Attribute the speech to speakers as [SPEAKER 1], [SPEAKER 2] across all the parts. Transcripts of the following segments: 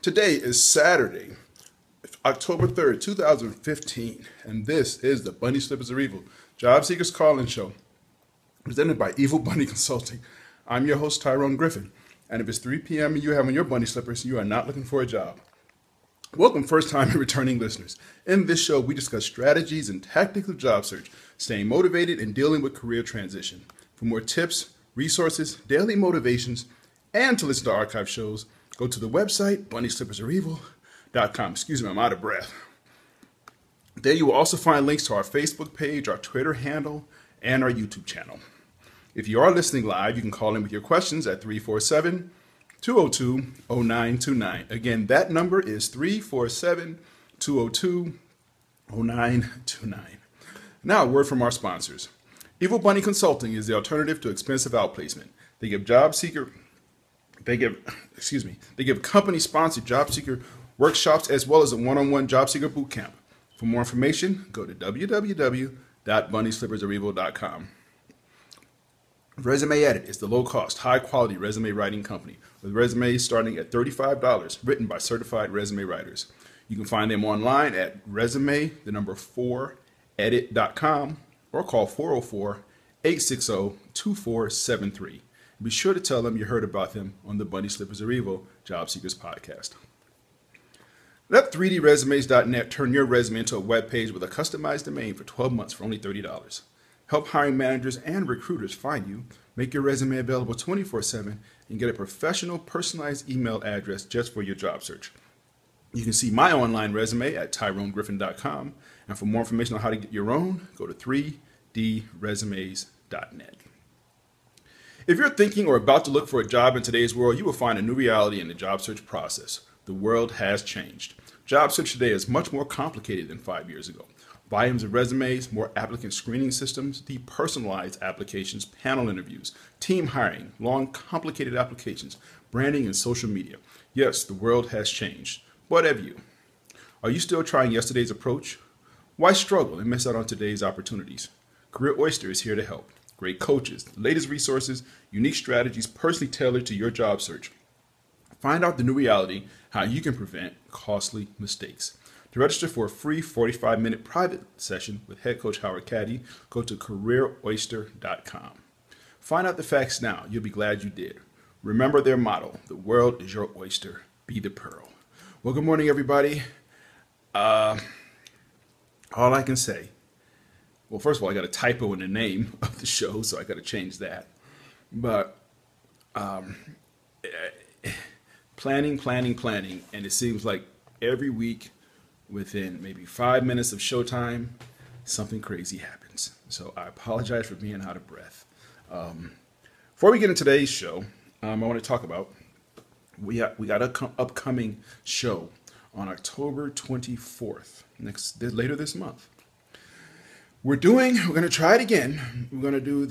[SPEAKER 1] Today is Saturday, October 3rd, 2015, and this is the Bunny Slippers of Evil Job Seekers Call-In Show, presented by Evil Bunny Consulting. I'm your host, Tyrone Griffin, and if it's 3 p.m. and you have on your bunny slippers, you are not looking for a job. Welcome first-time and returning listeners. In this show, we discuss strategies and tactics of job search, staying motivated, and dealing with career transition. For more tips, resources, daily motivations, and to listen to archive shows, go to the website, bunnyslippersofevil.com. Excuse me, I'm out of breath. There you will also find links to our Facebook page, our Twitter handle, and our YouTube channel. If you are listening live, you can call in with your questions at 347-202-0929. Again, that number is 347-202-0929. Now, a word from our sponsors. Evil Bunny Consulting is the alternative to expensive outplacement. They give company-sponsored job seeker workshops as well as a one-on-one job seeker boot camp. For more information, go to www.bunnyslippersofevil.com. Resume Edit is the low-cost, high-quality resume writing company with resumes starting at $35, written by certified resume writers. You can find them online at resume4edit.com or call 404-860-2473. Be sure to tell them you heard about them on the Bunny Slippers of Evil Job Seekers podcast. Let 3dresumes.net turn your resume into a web page with a customized domain for 12 months for only $30. Help hiring managers and recruiters find you, make your resume available 24/7, and get a professional, personalized email address just for your job search. You can see my online resume at tyronegriffin.com, and for more information on how to get your own, go to 3dresumes.net. If you're thinking or about to look for a job in today's world, you will find a new reality in the job search process. The world has changed. Job search today is much more complicated than 5 years ago. Volumes of resumes, more applicant screening systems, depersonalized applications, panel interviews, team hiring, long, complicated applications, branding, and social media. Yes, the world has changed. What have you? Are you still trying yesterday's approach? Why struggle and miss out on today's opportunities? Career Oyster is here to help. Great coaches, the latest resources, unique strategies personally tailored to your job search. Find out the new reality, how you can prevent costly mistakes. To register for a free 45-minute private session with head coach Howard Caddy, go to careeroyster.com. Find out the facts now. You'll be glad you did. Remember their motto, the world is your oyster, be the pearl. Well, good morning, everybody. All I can say, well, first of all, I got a typo in the name of the show, so I got to change that. But planning, and it seems like every week, within maybe 5 minutes of showtime, something crazy happens. So I apologize for being out of breath. Before we get into today's show, I want to talk about we got an upcoming show on October 24th, later this month. We're going to try it again. We're going to do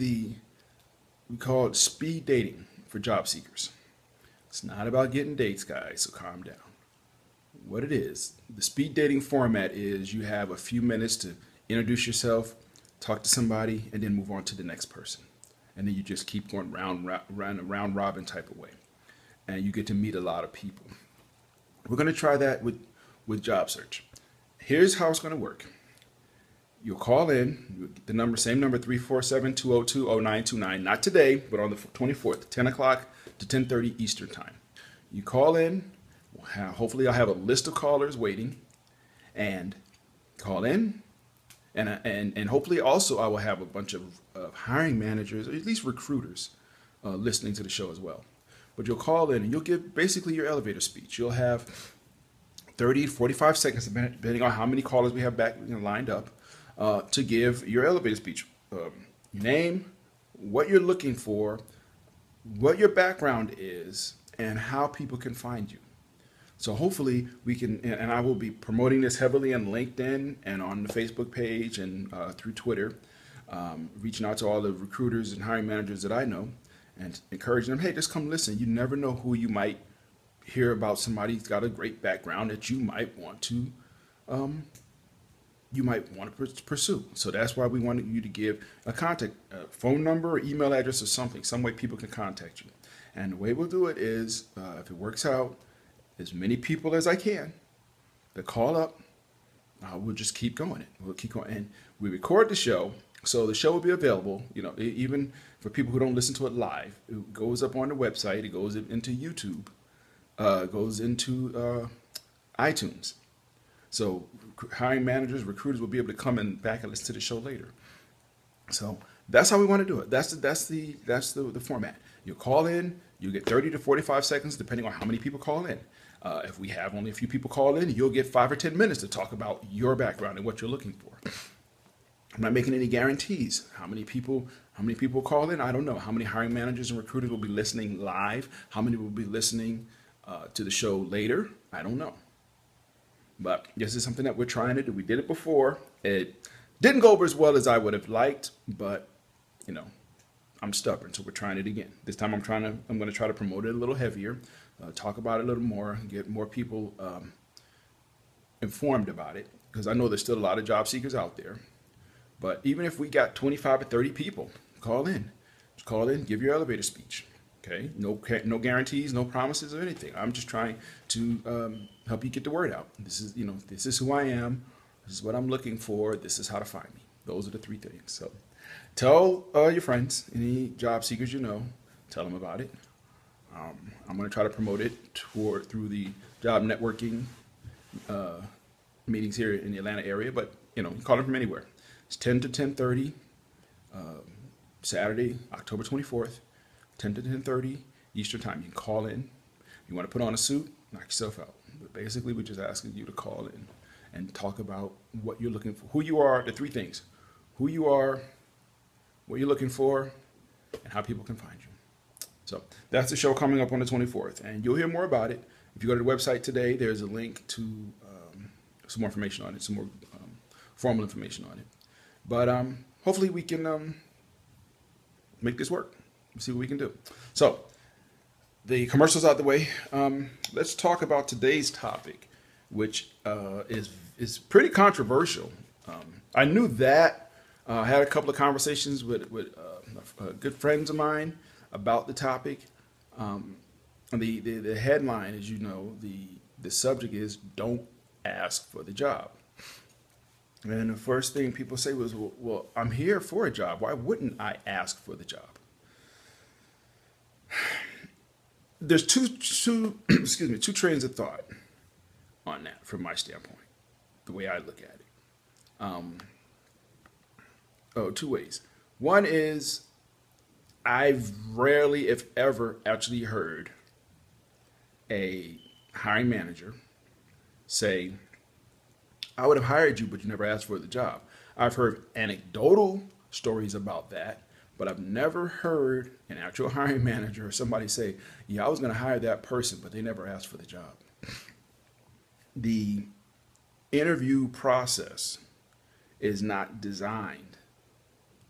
[SPEAKER 1] we call it speed dating for job seekers. It's not about getting dates, guys, so calm down. What it is, the speed dating format is you have a few minutes to introduce yourself, talk to somebody, and then move on to the next person. And then you just keep going round robin type of way. And you get to meet a lot of people. We're going to try that with job search. Here's how it's going to work. You'll call in, the number, same number, 347-202-0929, not today, but on the 24th, 10 o'clock to 10:30 Eastern time. You call in. Hopefully I'll have a list of callers waiting, and call in, and hopefully also I will have a bunch of hiring managers, or at least recruiters, listening to the show as well. But you'll call in and you'll give basically your elevator speech. You'll have 30 to 45 seconds, depending on how many callers we have lined up, to give your elevator speech. Your name, what you're looking for, what your background is, and how people can find you. So hopefully we can, and I will be promoting this heavily on LinkedIn and on the Facebook page and through Twitter, reaching out to all the recruiters and hiring managers that I know and encouraging them, hey, just come listen. You never know who you might hear about. Somebody who's got a great background that you might want to pursue. So that's why we wanted you to give a contact, phone number, or email address, or something, some way people can contact you. And the way we'll do it is, if it works out, as many people as I can that call up. We'll just keep going. We'll keep going, and we record the show, so the show will be available. Even for people who don't listen to it live, it goes up on the website. It goes into YouTube. Goes into iTunes. So hiring managers, recruiters will be able to come and back and listen to the show later. So that's how we want to do it. That's the format. You call in, you get 30 to 45 seconds, depending on how many people call in. If we have only a few people call in, you'll get 5 or 10 minutes to talk about your background and what you're looking for. I'm not making any guarantees. How many people call in? I don't know. How many hiring managers and recruiters will be listening live? How many will be listening to the show later? I don't know. But this is something that we're trying to do. We did it before. It didn't go over as well as I would have liked, but I'm stubborn, so we're trying it again. This time I'm going to try to promote it a little heavier, talk about it a little more, get more people informed about it, because I know there's still a lot of job seekers out there. But even if we got 25 or 30 people, call in. Just call in, give your elevator speech. Okay, no guarantees, no promises or anything. I'm just trying to help you get the word out. This is who I am. This is what I'm looking for. This is how to find me. Those are the 3 things. So tell your friends, any job seekers you know, tell them about it. I'm going to try to promote it through the job networking meetings here in the Atlanta area. But you call them from anywhere. It's 10 to 10:30, Saturday, October 24th. 10 to 10:30 Eastern time. You can call in. You want to put on a suit, knock yourself out. But basically, we're just asking you to call in and talk about what you're looking for, who you are, the 3 things: who you are, what you're looking for, and how people can find you. So that's the show coming up on the 24th, and you'll hear more about it. If you go to the website today, there's a link to some more information on it, some more formal information on it. But hopefully we can make this work. See what we can do. So the commercials out the way. Let's talk about today's topic, which is pretty controversial. I knew that. I had a couple of conversations with good friends of mine about the topic. The headline, as you know, the subject is "Don't ask for the job." And the first thing people say was, "Well, I'm here for a job. Why wouldn't I ask for the job?" There's two trains of thought on that from my standpoint, the way I look at it. 2 ways. One is I've rarely, if ever, actually heard a hiring manager say, "I would have hired you, but you never asked for the job." I've heard anecdotal stories about that, but I've never heard an actual hiring manager or somebody say, "Yeah, I was going to hire that person, but they never asked for the job." The interview process is not designed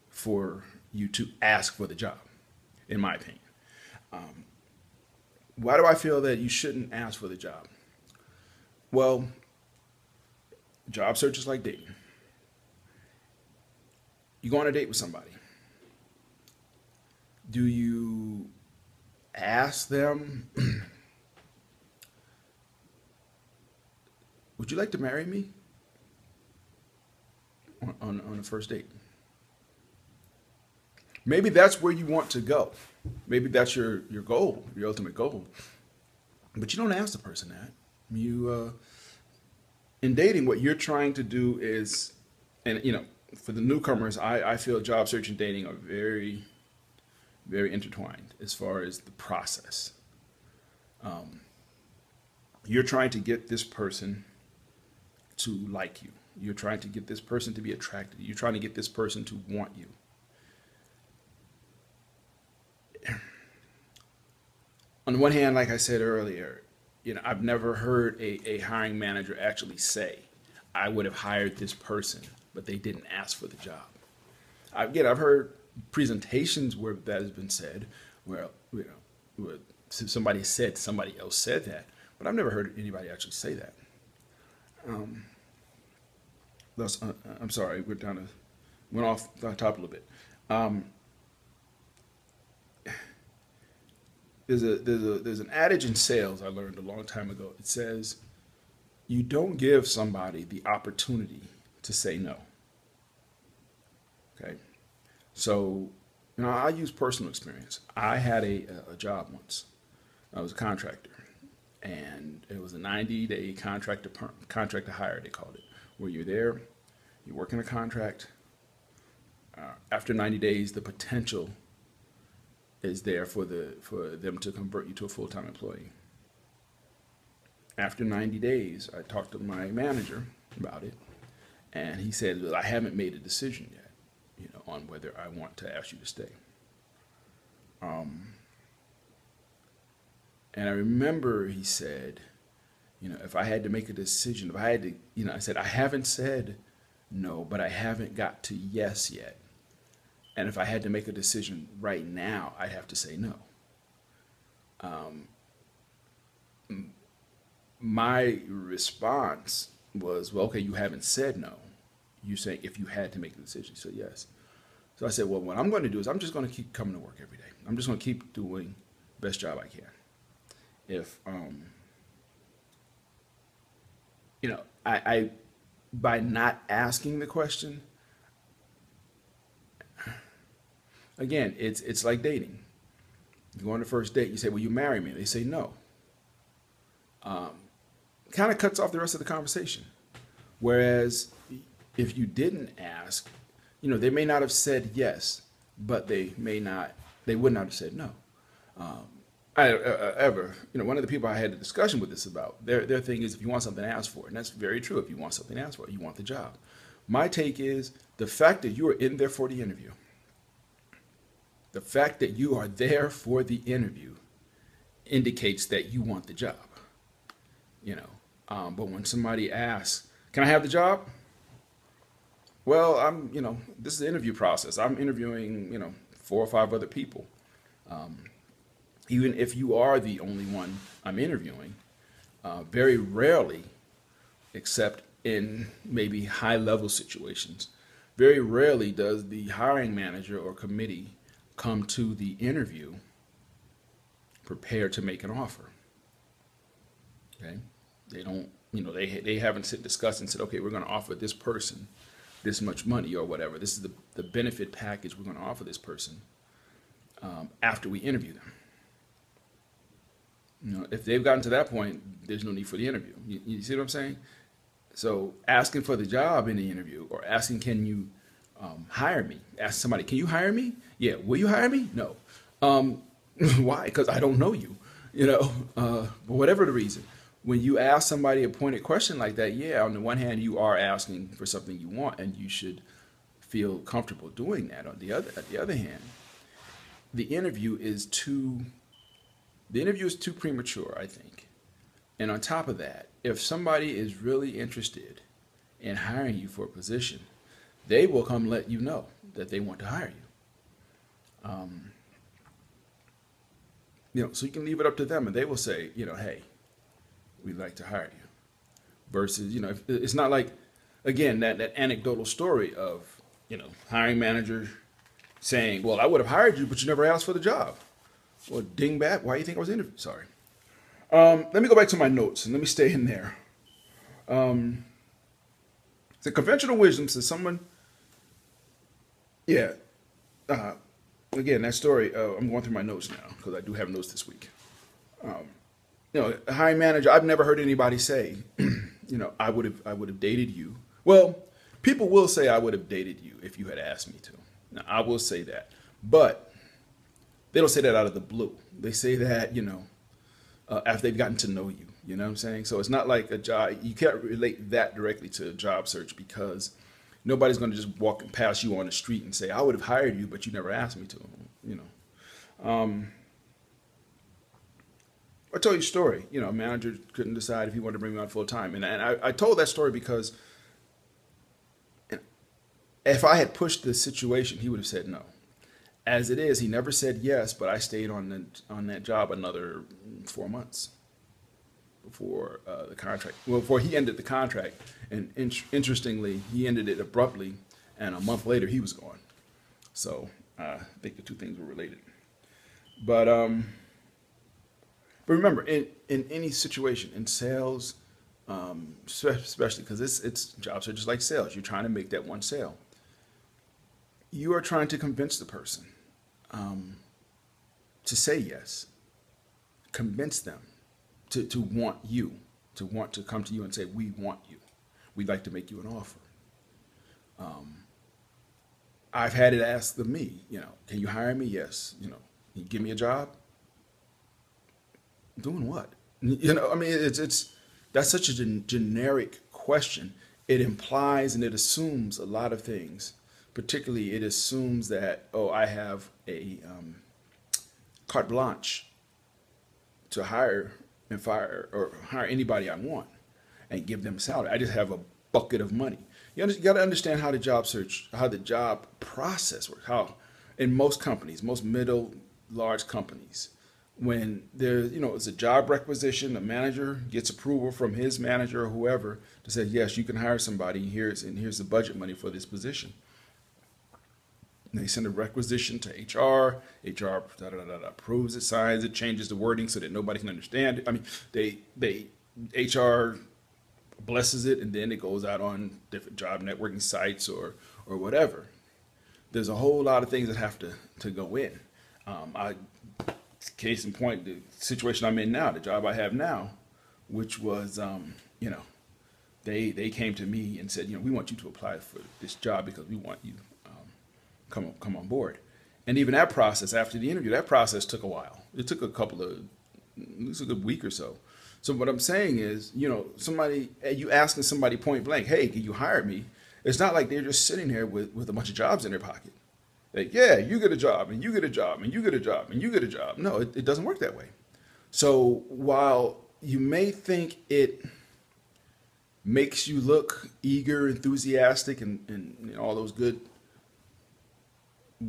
[SPEAKER 1] for you to ask for the job, in my opinion. Why do I feel that you shouldn't ask for the job? Well, job search is like dating. You go on a date with somebody. Do you ask them, "Would you like to marry me?" on the first date? Maybe that's where you want to go. Maybe that's your goal, your ultimate goal. But you don't ask the person that. In dating, what you're trying to do is, and for the newcomers, I feel job search and dating are very, very intertwined as far as the process. You're trying to get this person to like you. You're trying to get this person to be attracted to you. You're trying to get this person to want you. On the one hand, like I said earlier, I've never heard a hiring manager actually say, "I would have hired this person, but they didn't ask for the job." I've heard presentations where that has been said, where somebody else said that, but I've never heard anybody actually say that. I'm sorry, went off the top a little bit. there's an adage in sales I learned a long time ago. It says you don't give somebody the opportunity to say no. Okay, so I use personal experience. I had a job once. I was a contractor, and it was a 90-day contract to hire, they called it, where you're there, you work in a contract. After 90 days, the potential is there for them to convert you to a full-time employee. After 90 days, I talked to my manager about it, and he said, well, I haven't made a decision yet, on whether I want to ask you to stay. And I remember he said, if I had to make a decision, if I had to, I said, I haven't said no, but I haven't got to yes yet. And if I had to make a decision right now, I'd have to say no. My response was, well, okay, you haven't said no. You say if you had to make a decision. So yes. So I said, well, what I'm going to do is I'm just going to keep coming to work every day. I'm just going to keep doing the best job I can. If, I by not asking the question, again, it's like dating. You go on the first date, you say, will you marry me? They say no. Kind of cuts off the rest of the conversation. Whereas if you didn't ask, they may not have said yes, but they would not have said no. One of the people I had a discussion with this about, their thing is if you want something, ask for it. And that's very true. If you want something, ask for it. You want the job. My take is the fact that you are in there for the interview, indicates that you want the job. But when somebody asks, can I have the job? Well, this is the interview process. I'm interviewing, 4 or 5 other people. Even if you are the only one I'm interviewing, very rarely, except in maybe high-level situations, very rarely does the hiring manager or committee come to the interview prepared to make an offer. Okay? They don't, they haven't discussed and said, okay, we're going to offer this person this much money or whatever. This is the benefit package we're going to offer this person after we interview them. If they've gotten to that point, there's no need for the interview. You see what I'm saying? So asking for the job in the interview or asking, can you hire me? Ask somebody, can you hire me? Yeah. Will you hire me? No. Why? Because I don't know you, but whatever the reason. When you ask somebody a pointed question like that, yeah, on the one hand, you are asking for something you want, and you should feel comfortable doing that. At the other hand, the interview is too premature, I think. And on top of that, if somebody is really interested in hiring you for a position, they will come let you know that they want to hire you. So you can leave it up to them, and they will say, hey, we'd like to hire you. Versus, it's not like, again, that anecdotal story of, hiring manager saying, well, I would have hired you, but you never asked for the job. Well, dingbat, why do you think I was interviewed? Sorry. Let me go back to my notes, and let me stay in there. The conventional wisdom says someone, again, that story, I'm going through my notes now, because I do have notes this week. A hiring manager, I've never heard anybody say, I would have dated you. Well, people will say I would have dated you if you had asked me to. Now, I will say that. But they don't say that out of the blue. They say that, after they've gotten to know you. You know what I'm saying? So it's not like a job. You can't relate that directly to a job search because nobody's going to just walk past you on the street and say, I would have hired you, but you never asked me to. I told you a story. A manager couldn't decide if he wanted to bring me on full time. And I told that story because if I had pushed the situation, he would have said no. As it is, he never said yes, but I stayed on that job another 4 months before the contract. Well, before he ended the contract, and interestingly, he ended it abruptly, and a month later he was gone. So I think the two things were related. But But remember, in any situation, in sales, especially because it's jobs are just like sales. You're trying to make that one sale. You are trying to convince the person to say yes, convince them to want you, to want to come to you and say, we want you. We'd like to make you an offer. I've had it asked of me, can you hire me? Yes. Can you give me a job? Doing what? I mean, it's that's such a generic question. It implies and it assumes a lot of things. Particularly, it assumes that, oh, I have a carte blanche to hire and fire or hire anybody I want and give them salary. I just have a bucket of money. You got to understand how the job process works. How in most companies, most middle, large companies, when it's a job requisition, a manager gets approval from his manager or whoever to say, yes, you can hire somebody. Here's the budget money for this position. And they send a requisition to HR. HR approves it, signs it, changes the wording so that nobody can understand it. I mean, HR blesses it, and then it goes out on different job networking sites or whatever. There's a whole lot of things that have to go in. Case in point, the situation I'm in now, the job I have now, which was, they came to me and said, we want you to apply for this job because we want you come on board. And even that process, after the interview, that process took a while. It took a week or so. So what I'm saying is, you asking somebody point blank, hey, can you hire me? It's not like they're just sitting here with a bunch of jobs in their pocket. Like, yeah, you get a job, and you get a job, and you get a job, and you get a job. No, it doesn't work that way. So while you may think it makes you look eager, enthusiastic, and all those good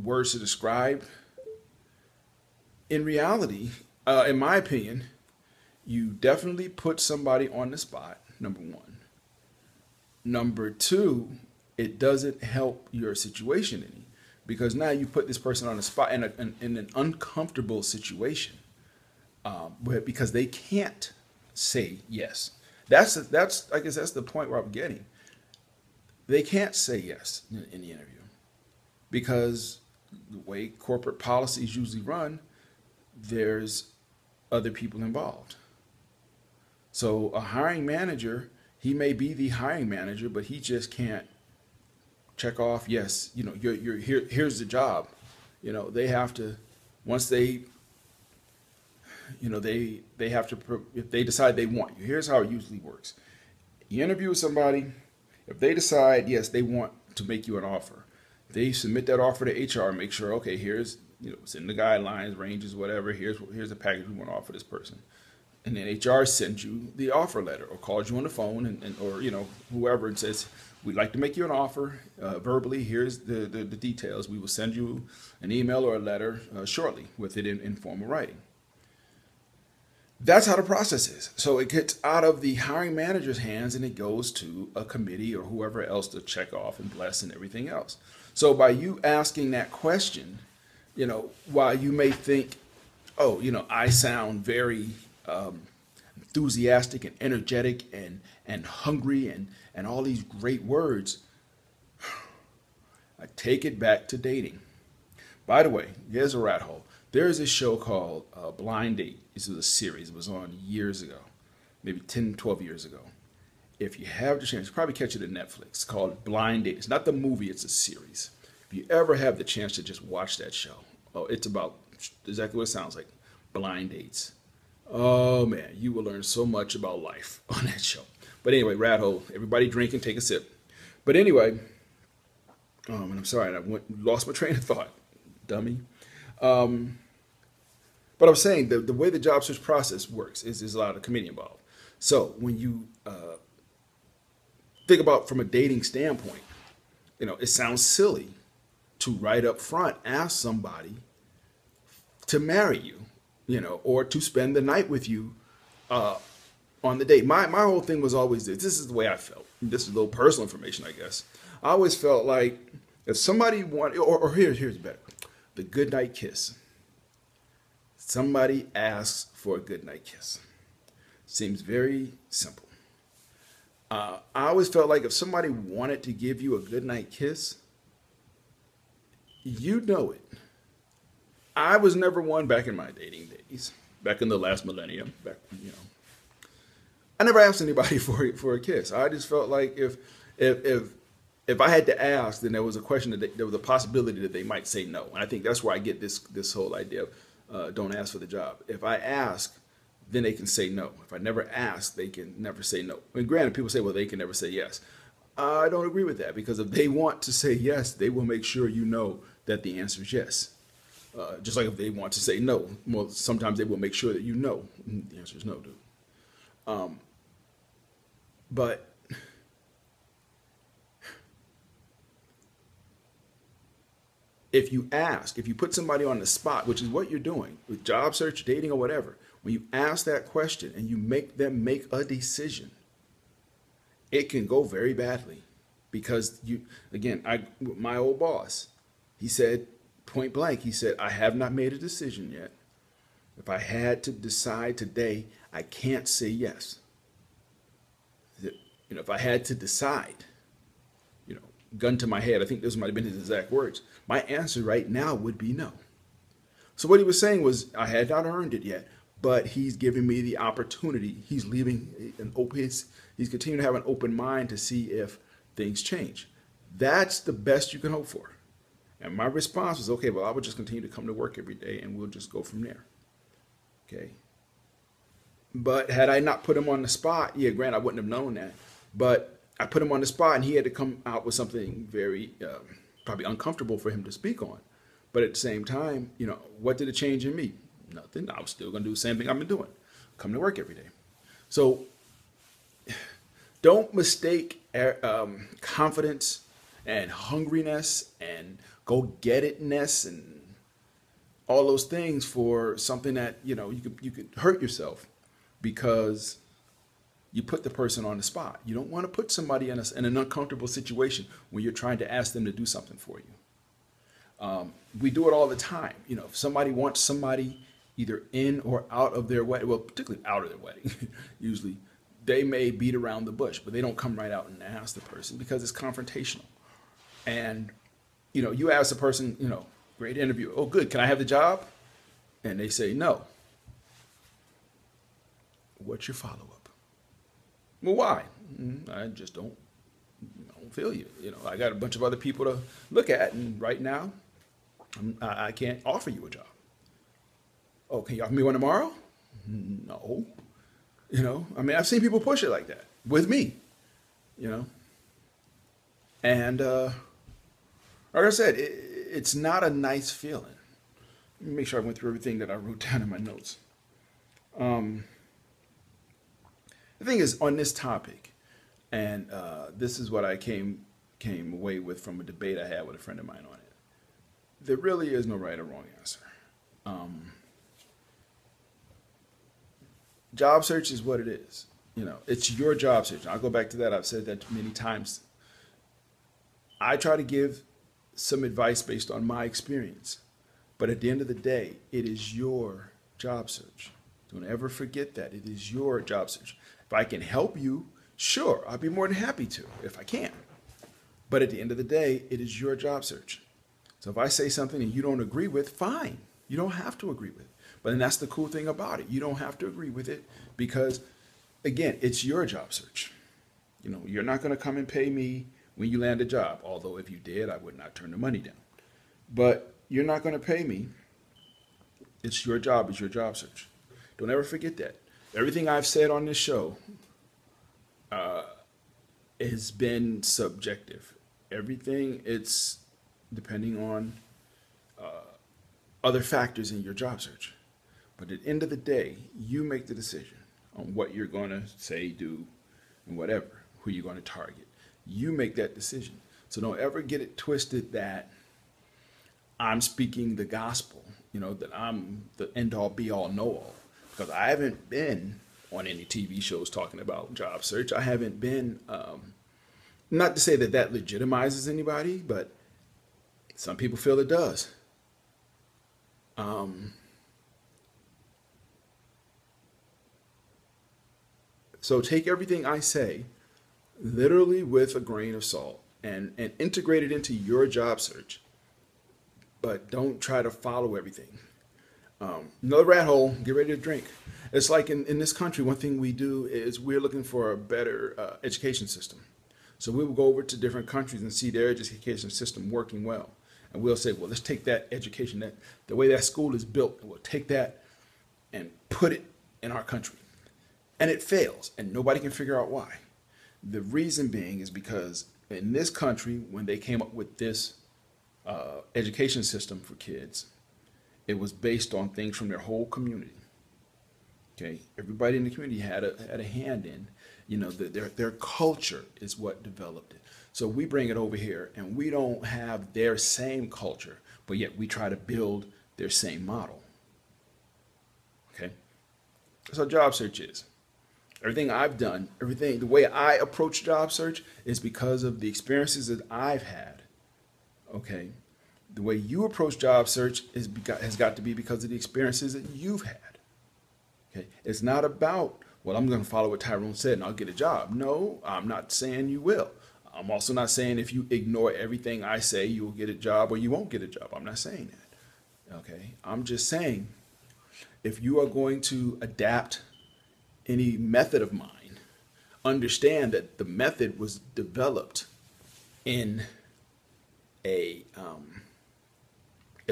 [SPEAKER 1] words to describe, in reality, in my opinion, you definitely put somebody on the spot, number one. Number two, it doesn't help your situation any, because now you put this person on the spot in an uncomfortable situation, because they can't say yes. That's I guess that's the point where I'm getting. They can't say yes in the interview because the way corporate policies usually run, there's other people involved. So a hiring manager, he may be the hiring manager, but he just can't check off, yes, you're here, here's the job. They have to, once they have to, if they decide they want you, here's how it usually works. You interview with somebody, if they decide, yes, they want to make you an offer, they submit that offer to HR, make sure, okay, here's, it's in the guidelines, ranges, whatever, here's the package we want to offer this person. And then HR sends you the offer letter or calls you on the phone or whoever and says, we'd like to make you an offer verbally. Here's the details. We will send you an email or a letter shortly with it in formal writing. That's how the process is. So it gets out of the hiring manager's hands and it goes to a committee or whoever else to check off and bless and everything else. So by you asking that question, while you may think, oh, I sound very enthusiastic and energetic and hungry and all these great words, I take it back to dating. By the way, here's a rat hole. There is a show called Blind Date. This is a series. It was on years ago, maybe 10, 12 years ago. If you have the chance, you probably catch it on Netflix. It's called Blind Date. It's not the movie, it's a series. If you ever have the chance to just watch that show, it's about exactly what it sounds like, blind dates. Oh man, you will learn so much about life on that show. But anyway, rat hole. Everybody drink and take a sip. But anyway, and I'm sorry, lost my train of thought, dummy. But I was saying the way the job search process works is there's a lot of committee involved. So when you think about from a dating standpoint, it sounds silly to right up front ask somebody to marry you, or to spend the night with you on the date. My whole thing was always this. This is the way I felt. This is a little personal information, I guess. I always felt like if somebody wanted, or here's better, the goodnight kiss. Somebody asks for a goodnight kiss. Seems very simple. I always felt like if somebody wanted to give you a goodnight kiss, you know it. I was never one back in my dating days, back in the last millennium. I never asked anybody for a kiss. I just felt like if if I had to ask, then there was a question there was a possibility that they might say no. And I think that's where I get this whole idea of don't ask for the job. If I ask, then they can say no. If I never ask, they can never say no. And granted, people say, well, they can never say yes. I don't agree with that, because if they want to say yes, they will make sure you know that the answer is yes. Just like if they want to say no, well, sometimes they will make sure that you know the answer is no, dude. But if you ask, if you put somebody on the spot, which is what you're doing with job search, dating, or whatever, when you ask that question and you make them make a decision, it can go very badly. Because my old boss, he said point blank, he said, I have not made a decision yet. If I had to decide today, I can't say yes. If I had to decide, gun to my head, I think those might have been his exact words, my answer right now would be no. So what he was saying was, I had not earned it yet, but he's giving me the opportunity. He's leaving he's continuing to have an open mind to see if things change. That's the best you can hope for. And my response was, okay, well, I would just continue to come to work every day and we'll just go from there. Okay. But had I not put him on the spot, yeah, granted, I wouldn't have known that. But I put him on the spot and he had to come out with something very probably uncomfortable for him to speak on. But at the same time, what did it change in me? Nothing. I was still going to do the same thing I've been doing. Come to work every day. So don't mistake confidence and hungriness and go-get-itness and all those things for something that, you could hurt yourself because you put the person on the spot. You don't want to put somebody in an uncomfortable situation when you're trying to ask them to do something for you. We do it all the time. If somebody wants somebody either in or out of their wedding, well, particularly out of their wedding, usually, they may beat around the bush, but they don't come right out and ask the person because it's confrontational. And, you ask the person, great interview. Oh, good. Can I have the job? And they say no. What's your follow-up? Well, why? I just don't feel you. I got a bunch of other people to look at, and right now, I can't offer you a job. Oh, can you offer me one tomorrow? No. I've seen people push it like that with me, and like I said, it's not a nice feeling. Let me make sure I went through everything that I wrote down in my notes. The thing is, on this topic, and this is what I came away with from a debate I had with a friend of mine on it. There really is no right or wrong answer. Job search is what it is. It's your job search. I'll go back to that. I've said that many times. I try to give some advice based on my experience. But at the end of the day, it is your job search. Don't ever forget that. It is your job search. If I can help you, sure, I'll be more than happy to if I can. But at the end of the day, it is your job search. So if I say something and you don't agree with, fine. You don't have to agree with it. But then that's the cool thing about it. You don't have to agree with it because, again, it's your job search. You're not going to come and pay me when you land a job. Although if you did, I would not turn the money down. But you're not going to pay me. It's your job. It's your job search. Don't ever forget that. Everything I've said on this show has been subjective. Everything, it's depending on other factors in your job search. But at the end of the day, you make the decision on what you're going to say, do, and whatever, who you're going to target. You make that decision. So don't ever get it twisted that I'm speaking the gospel, that I'm the end-all, be-all, know-all. Because I haven't been on any TV shows talking about job search. I haven't been, not to say that legitimizes anybody, but some people feel it does. So take everything I say literally with a grain of salt and integrate it into your job search. But don't try to follow everything. Another rat hole, get ready to drink. It's like in this country, one thing we do is we're looking for a better education system. So we will go over to different countries and see their education system working well. And we'll say, well, let's take that education, that the way that school is built, and we'll take that and put it in our country. And it fails, and nobody can figure out why. The reason being is because in this country, when they came up with this education system for kids, it was based on things from their whole community. Okay, everybody in the community had a hand in, their culture is what developed it. So we bring it over here, and we don't have their same culture, but yet we try to build their same model. Okay, that's how job search is. Everything I've done, the way I approach job search is because of the experiences that I've had. Okay, the way you approach job search has got to be because of the experiences that you've had. Okay, it's not about, well, I'm going to follow what Tyrone said and I'll get a job. No, I'm not saying you will. I'm also not saying if you ignore everything I say, you'll get a job or you won't get a job. I'm not saying that. Okay, I'm just saying if you are going to adapt any method of mine, understand that the method was developed in as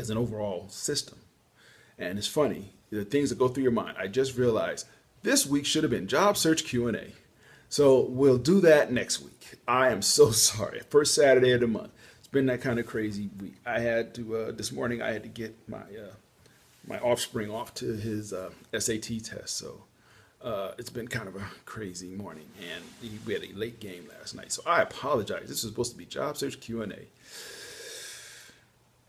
[SPEAKER 1] an overall system. And it's funny, the things that go through your mind. I just realized this week should have been job search Q&A. So we'll do that next week. I am so sorry. First Saturday of the month. It's been that kind of crazy week. I had to, this morning I had to get my offspring off to his SAT test. So it's been kind of a crazy morning, and we had a late game last night. So I apologize. This was supposed to be job search Q&A.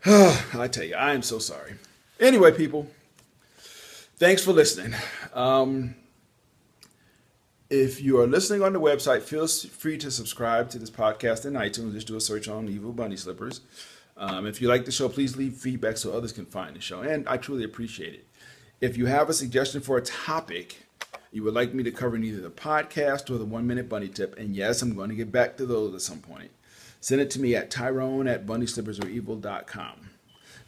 [SPEAKER 1] I tell you, I am so sorry. Anyway, people, thanks for listening. If you are listening on the website, feel free to subscribe to this podcast in iTunes. Just do a search on Evil Bunny Slippers. If you like the show, please leave feedback so others can find the show, and I truly appreciate it. If you have a suggestion for a topic you would like me to cover in either the podcast or the 1-minute bunny tip, and yes, I'm going to get back to those at some point, send it to me at Tyrone@bunnyslippersarevil.com.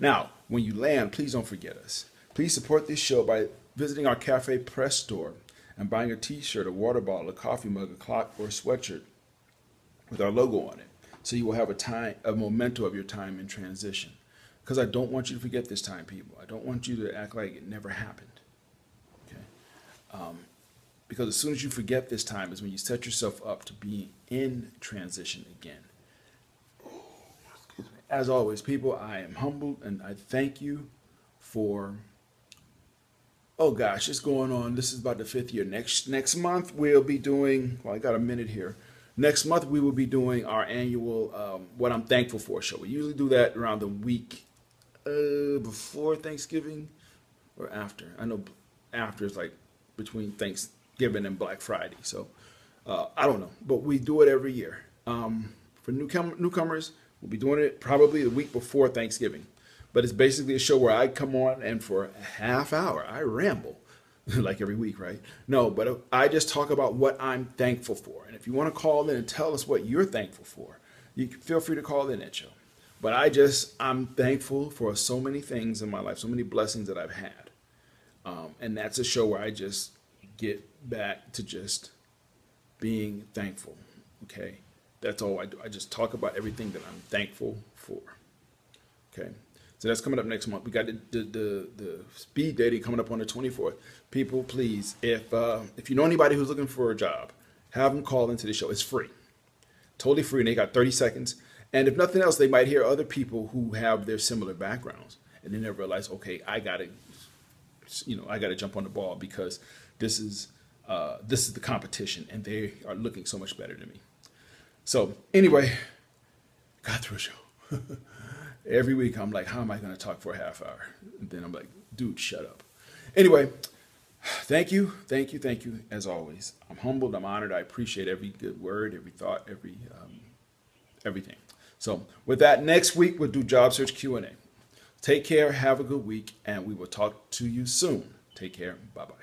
[SPEAKER 1] Now, when you land, please don't forget us. Please support this show by visiting our Cafe Press store and buying a t-shirt, a water bottle, a coffee mug, a clock, or a sweatshirt with our logo on it, so you will have a memento of your time in transition. Because I don't want you to forget this time, people. I don't want you to act like it never happened. Okay? Because as soon as you forget this time is when you set yourself up to be in transition again. As always, people, I am humbled and I thank you for, oh gosh, it's going on. This is about the 5th year. Next month we'll be doing, well, I got a minute here. Next month we will be doing our annual What I'm Thankful For show. We usually do that around the week before Thanksgiving or after. I know after is like between Thanksgiving and Black Friday. So I don't know, but we do it every year. For newcomers, we'll be doing it probably the week before Thanksgiving. But it's basically a show where I come on and for a half hour, I ramble like every week, right? No, but I just talk about what I'm thankful for. And if you want to call in and tell us what you're thankful for, you can feel free to call in that show. But I'm thankful for so many things in my life, so many blessings that I've had. And that's a show where I just get back to just being thankful, okay? That's all I do. I just talk about everything that I'm thankful for, okay? So that's coming up next month. We got the speed dating coming up on the 24th. People, please, if you know anybody who's looking for a job, have them call into the show. It's free, totally free, and they got 30 seconds. And if nothing else, they might hear other people who have their similar backgrounds, and then they realize, okay, I gotta jump on the ball because this is the competition, and they are looking so much better than me. So anyway, got through a show. Every week I'm like, how am I going to talk for a half hour? And then I'm like, dude, shut up. Anyway, thank you, as always. I'm humbled, I'm honored, I appreciate every good word, every thought, everything. So with that, next week we'll do Job Search Q&A. Take care, have a good week, and we will talk to you soon. Take care, bye-bye.